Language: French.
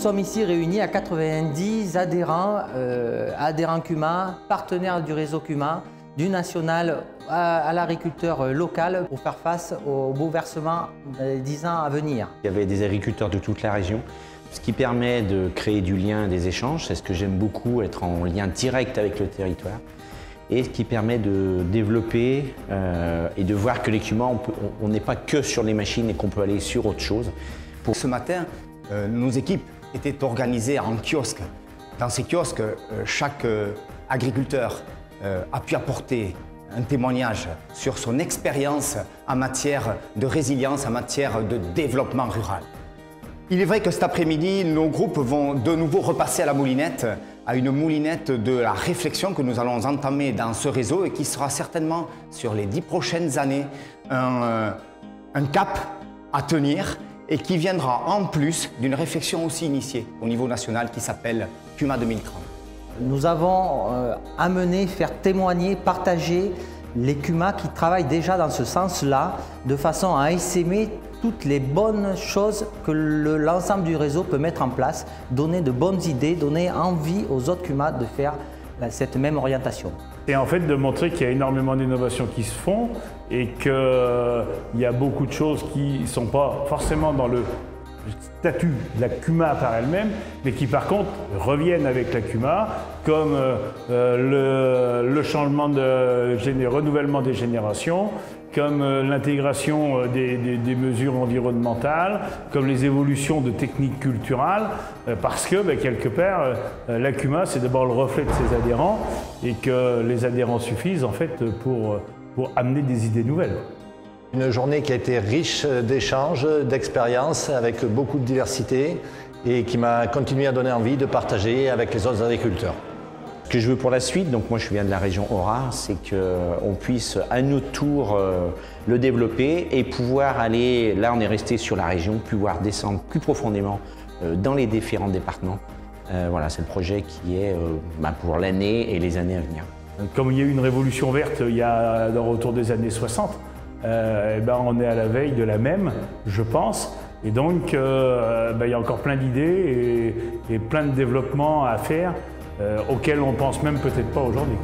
sommes ici réunis à 90 adhérents, adhérents CUMA, partenaires du réseau CUMA, du national à l'agriculteur local pour faire face aux bouleversements des 10 ans à venir. Il y avait des agriculteurs de toute la région, ce qui permet de créer du lien, des échanges. C'est ce que j'aime beaucoup, être en lien direct avec le territoire. Et ce qui permet de développer et de voir que les CUMA, on n'est pas que sur les machines et qu'on peut aller sur autre chose. Ce matin, nos équipes étaient organisées en kiosques. Dans ces kiosques, chaque agriculteur a pu apporter un témoignage sur son expérience en matière de résilience, en matière de développement rural. Il est vrai que cet après-midi, nos groupes vont de nouveau repasser à la moulinette, à une moulinette de la réflexion que nous allons entamer dans ce réseau et qui sera certainement sur les 10 prochaines années un cap à tenir et qui viendra en plus d'une réflexion aussi initiée au niveau national qui s'appelle CUMA 2030. Nous avons amené, faire témoigner, partager les CUMA qui travaillent déjà dans ce sens-là, de façon à essaimer toutes les bonnes choses que l'ensemble du réseau peut mettre en place, donner de bonnes idées, donner envie aux autres CUMA de faire cette même orientation. Et en fait de montrer qu'il y a énormément d'innovations qui se font et qu'il y a beaucoup de choses qui ne sont pas forcément dans le statut de la CUMA par elle-même, mais qui par contre reviennent avec la CUMA, comme le changement de renouvellement des générations, comme l'intégration des mesures environnementales, comme les évolutions de techniques culturales, parce que quelque part, la CUMA c'est d'abord le reflet de ses adhérents et que les adhérents suffisent en fait pour amener des idées nouvelles. Une journée qui a été riche d'échanges, d'expériences, avec beaucoup de diversité et qui m'a continué à donner envie de partager avec les autres agriculteurs. Ce que je veux pour la suite, donc moi je viens de la région Haut-Rhin, c'est qu'on puisse à notre tour le développer et pouvoir aller, là on est resté sur la région, pouvoir descendre plus profondément dans les différents départements. Voilà, c'est le projet qui est pour l'année et les années à venir. Comme il y a eu une révolution verte il y a autour des années 60, on est à la veille de la même, je pense. Et donc, il y a encore plein d'idées et plein de développements à faire auxquels on pense même peut-être pas aujourd'hui.